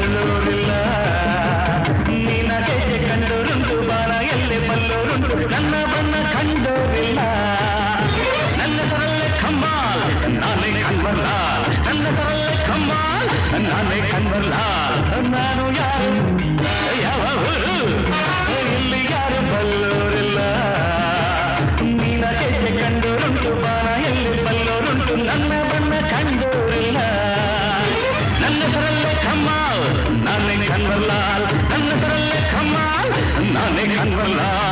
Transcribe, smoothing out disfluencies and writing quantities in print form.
ಬಲ್ಲೋರಿಲ್ಲ ನೀನಗೆ ಕಂಡೋರುಂಟು ಬಾಣ ಎಲ್ಲಿ ಬಲ್ಲೋರುಂಟು ನನ್ನ ಬಣ್ಣ ಕಂಡೋರಿಲ್ಲ ನನ್ನ ಸರಳೆ ಕಮ್ಮಾಲ್ ನಾನೇ ಕನ್ವರ್ಲಾಲ್ ನನ್ನ ಸರಳೆ ಕಮ್ಮಾಲ್ ನಾನೇ ಕನ್ವರ್ಲಾಲ್ ನಾನು ಯಾರು ಯಾವ ಊರು ಇಲ್ಲಿ ಯಾರು ಬಲ್ಲೋರಿಲ್ಲ ನೀನಗೆ ಕಂಡೋರುಂಟು ಬಾಣ ಎಲ್ಲಿ ಬಲ್ಲೋರುಂಟು ನನ್ನ ಬಣ್ಣ ಕಂಡೋರಿಲ್ಲ ನನ್ನ ಸರಳೆ ಕಮ್ಮಾಲ್ ನಾನೇ ಕನ್ವರ್ಲಾಲ್ ನನ್ನ ಸರಳೆ ಕಮ್ಮಾಲ್ ನಾನೇ ಕನ್ವರ್ಲಾಲ್